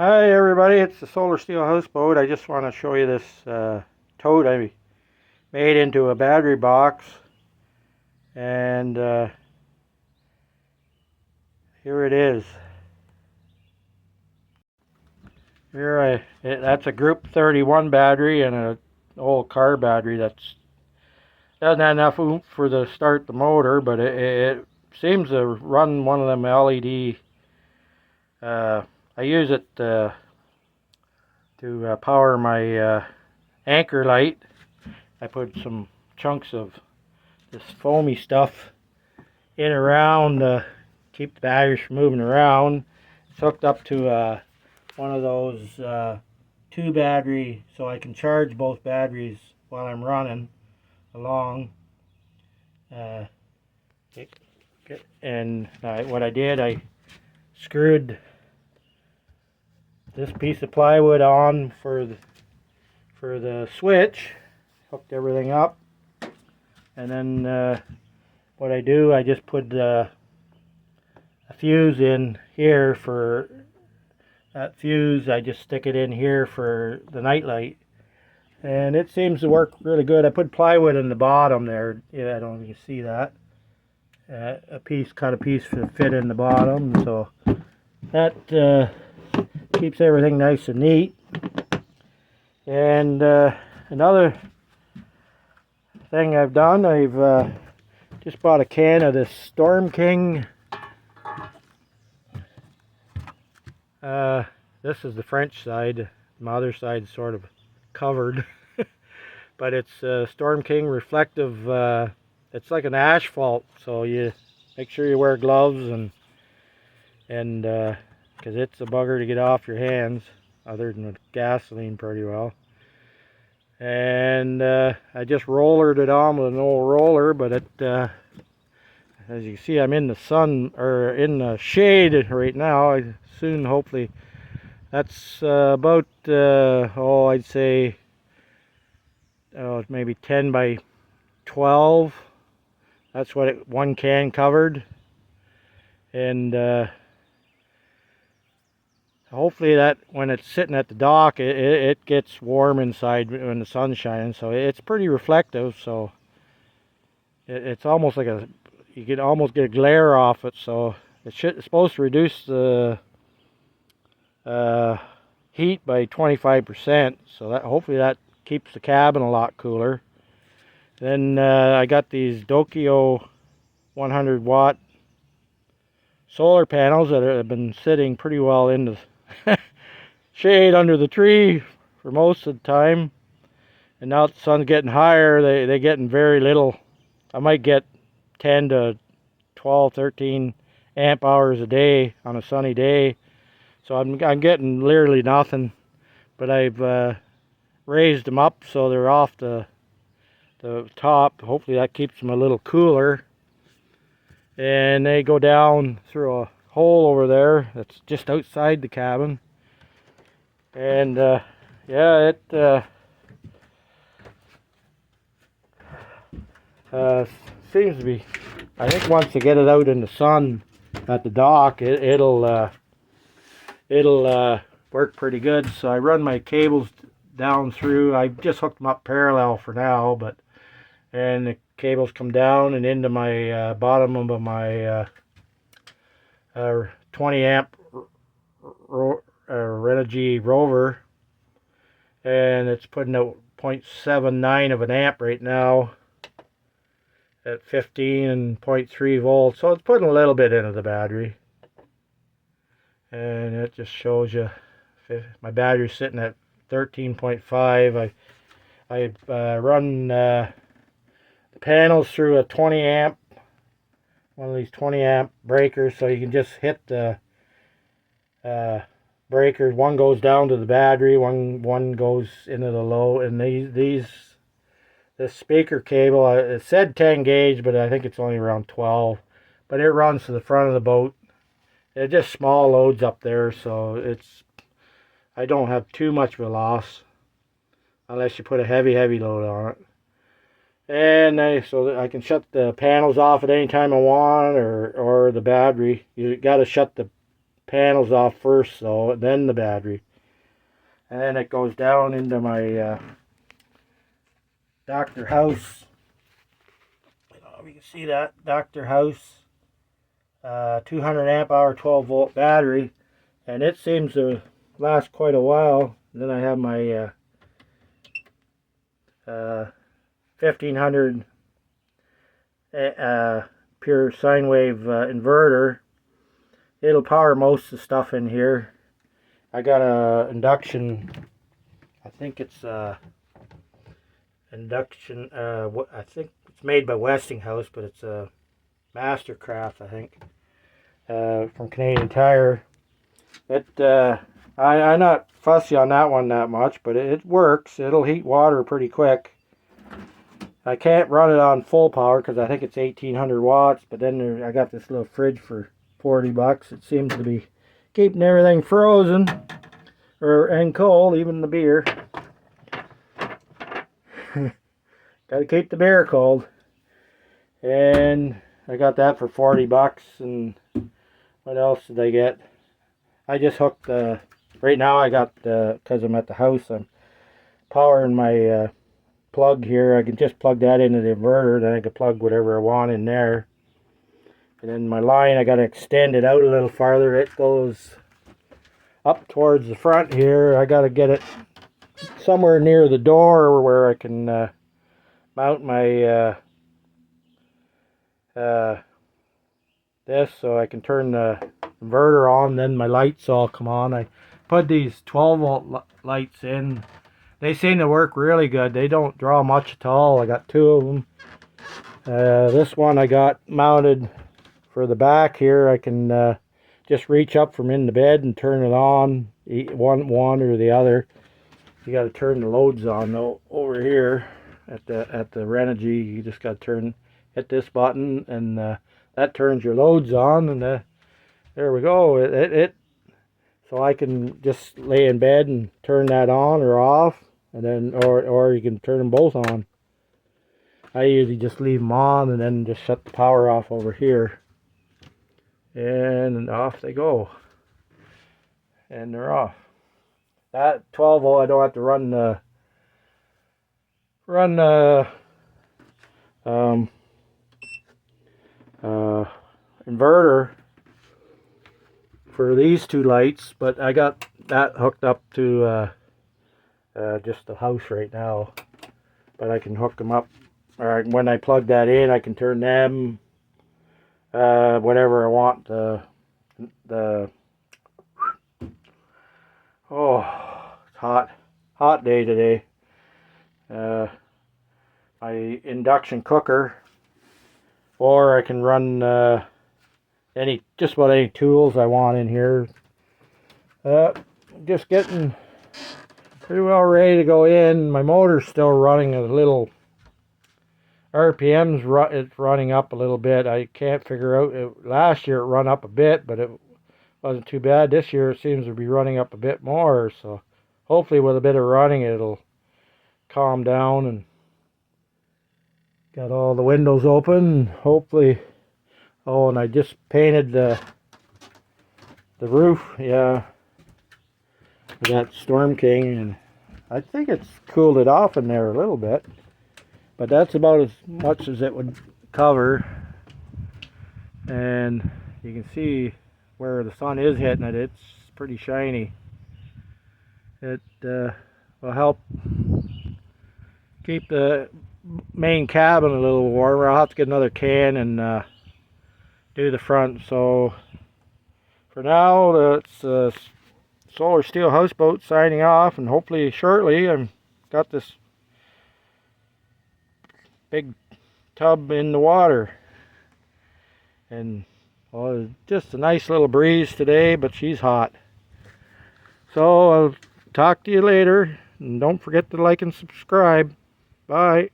Hi everybody, it's the Solar Steel Houseboat. I just want to show you this tote I made into a battery box, and here it is. That's a Group 31 battery and an old car battery that's doesn't have enough oomph for to start the motor, but it seems to run one of them LED. I use it to power my anchor light. I put some chunks of this foamy stuff in around to keep the batteries from moving around. It's hooked up to one of those two battery, so I can charge both batteries while I'm running along. What I did, I screwed this piece of plywood on for the switch, hooked everything up, and then what I do, I just put a fuse in here for that fuse. I just stick it in here for the night light, and it seems to work really good. I put plywood in the bottom there. Yeah, I don't know if you can see that. Cut a piece to fit in the bottom, so that keeps everything nice and neat. And another thing I've done, I've just bought a can of this Storm King. This is the French side. My other side's sort of covered. But it's Storm King reflective. It's like an asphalt, so you make sure you wear gloves and because it's a bugger to get off your hands, other than with gasoline pretty well. And I just rollered it on with an old roller, but as you can see, I'm in the sun, or in the shade right now. Soon, hopefully, that's about, I'd say, maybe 10 by 12. That's what one can covered. And hopefully that when it's sitting at the dock, it gets warm inside when the sun's shining. So it's pretty reflective, so it's almost like you can almost get a glare off it. So it's supposed to reduce the heat by 25%. So that hopefully that keeps the cabin a lot cooler. Then I got these Dokio 100 watt solar panels that have been sitting pretty well in the shade under the tree for most of the time. And now the sun's getting higher, they're getting very little. I might get 10 to 12, 13 amp hours a day on a sunny day. So I'm getting literally nothing. But I've raised them up so they're off the top. Hopefully that keeps them a little cooler. And they go down through a hole over there that's just outside the cabin. And yeah, it seems to be, I think once you get it out in the sun at the dock, it'll work pretty good. So I run my cables down through. I just hooked them up parallel for now, and the cables come down and into my bottom of my 20 amp Renogy Rover, and it's putting out 0.79 of an amp right now at 15.3 volts. So it's putting a little bit into the battery, and it just shows you my battery's sitting at 13.5. I run the panels through a 20 amp, one of these 20 amp breakers, so you can just hit the breakers. One goes down to the battery, one goes into the low. And this speaker cable, it said 10 gauge, but I think it's only around 12. But it runs to the front of the boat. It's just small loads up there, so I don't have too much of a loss unless you put a heavy load on it. And so that I can shut the panels off at any time I want, or the battery. You got to shut the panels off first, though, then the battery. And then it goes down into my Dr. House. I don't know if you can see that. Dr. House 200 amp hour 12 volt battery. And it seems to last quite a while. Then I have my 1500 pure sine wave inverter. It'll power most of the stuff in here. I got a induction, I think it's induction, I think it's made by Westinghouse, but it's a Mastercraft, I think, from Canadian Tire. I'm not fussy on that one that much, but it works. It'll heat water pretty quick. I can't run it on full power because I think it's 1800 watts, but then I got this little fridge for $40. It seems to be keeping everything frozen and cold, even the beer. Gotta keep the beer cold. And I got that for $40. And what else did I get? I just hooked right now I got, because I'm at the house, I'm powering my plug here. I can just plug that into the inverter, then I can plug whatever I want in there. And then my line, I got to extend it out a little farther. It goes up towards the front here. I got to get it somewhere near the door where I can mount my this, so I can turn the inverter on, then my lights all come on. I put these 12 volt lights in. They seem to work really good. They don't draw much at all. I got two of them. This one I got mounted for the back here. I can just reach up from in the bed and turn it on, one or the other. You got to turn the loads on though. Over here at the Renogy, you just got to hit this button, and that turns your loads on, and there we go. So I can just lay in bed and turn that on or off, and then or you can turn them both on. I usually just leave them on and then just shut the power off over here, and off they go, and they're off. That 12 volt, I don't have to run inverter for these two lights, but I got that hooked up to just the house right now. But I can hook them up, or when I plug that in, I can turn them whatever I want. Oh, it's hot day today. My induction cooker, or I can run just about any tools I want in here. Just getting pretty well ready to go in. My motor's still running a little. RPM's it's running up a little bit. I can't figure out. Last year it run up a bit, but it wasn't too bad. This year it seems to be running up a bit more. So hopefully with a bit of running it'll calm down. And got all the windows open. Hopefully. Oh, and I just painted the roof. Yeah, I got Storm King, and I think it's cooled it off in there a little bit. But that's about as much as it would cover. And you can see where the sun is hitting it. It's pretty shiny. It will help keep the main cabin a little warmer. I'll have to get another can and do the front. So for now, it's Solar Steel Houseboat signing off, and hopefully shortly I've got this big tub in the water. And well, just a nice little breeze today, but she's hot. So I'll talk to you later, and don't forget to like and subscribe. Bye.